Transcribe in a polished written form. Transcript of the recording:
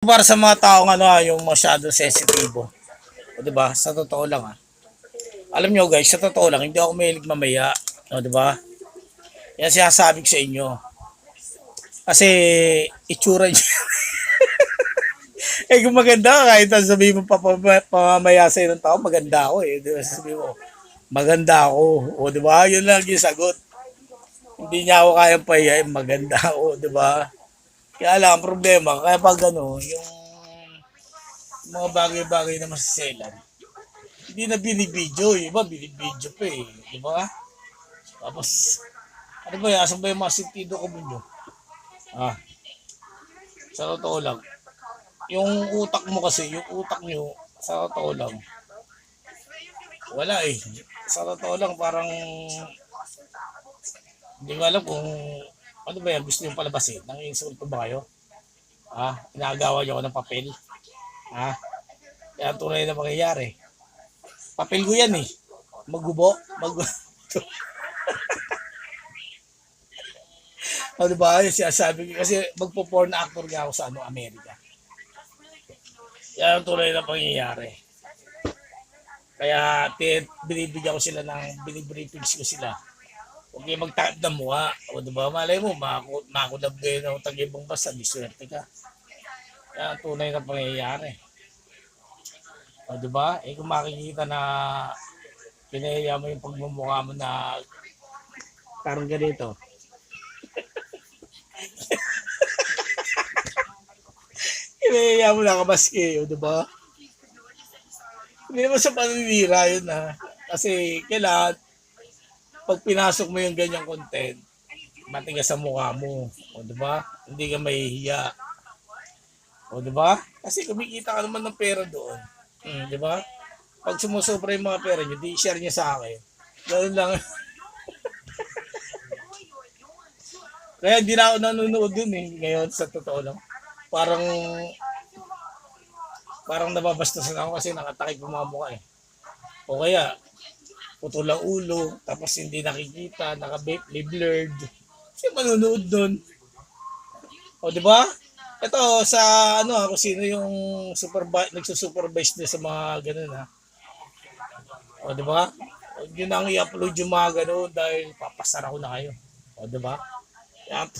para sa mga taong ano, yung masyadong sensitibo. O, diba? Sa totoo lang Alam nyo guys, sa totoo lang, hindi ako mahilig mamaya. O, diba? Yan sinasabi ko sa inyo. Kasi itsura niya. Eh kung maganda ka, kahit sabihin mo pamamaya sa'yo ng tao, maganda ako eh. Diba? Sabihin mo, maganda ako. O diba? Yun lang yung sagot. Hindi niya ako kayang pahiyain, maganda ako. Diba? Kaya lang, ang problema, kaya pag ano, yung mga bagay-bagay na masiselan, hindi na binibidyo. Iba, binibidyo pa eh. Diba? Tapos, ano ba yan? Asan ba yung mga sentido ko mo? Sa totoo lang, yung utak mo kasi, yung utak nyo, sa totoo lang, wala eh. Sa totoo lang, parang, hindi ko alam kung, ano ba yan, gusto nyo palabasin? Nang-insulto ba kayo? Inaagawa nyo ako ng papel? Kaya tunay na mangyayari. Papel ko yan eh. Magubo. Ano ba? Sabi ko kasi magpo-porn actor nga ako sa Amerika. Yan ang tunay na pangyayari. Kaya binibigyan ko sila binibriefings ko sila. Huwag kayo mag-type ng mukha. O diba, malay mo, makulab kayo ng tag-ibang basta, di swerte ka. Yan ang tunay na pangyayari. O diba, kung makikita na pinahiya mo yung pagmumukha mo na parang ganito. Pinahiya mo na kamaski, o diba? Hindi naman sa paninira yun Kasi kailangan, pag pinasok mo yung ganyang content, matigas sa mukha mo. O diba? Hindi ka mahihiya. O diba? Kasi kumikita ka naman ng pera doon. Diba? Pag sumusobra yung mga pera nyo, di share nyo sa akin. Ganun lang. Kaya hindi na ako nanonood dun eh. Ngayon, sa totoo lang. Parang nababastasan ako kasi nakatakip yung mga mukha eh. O kaya, putol ang ulo, tapos hindi nakikita, naka-blurred. Kasi manunood doon. O, di ba? Ito, sa kung sino yung nagsusupervise niya sa mga ganun O, di ba? Yun ang i-upload yung mga ganun dahil papasara ko na kayo. O, di ba? Yan.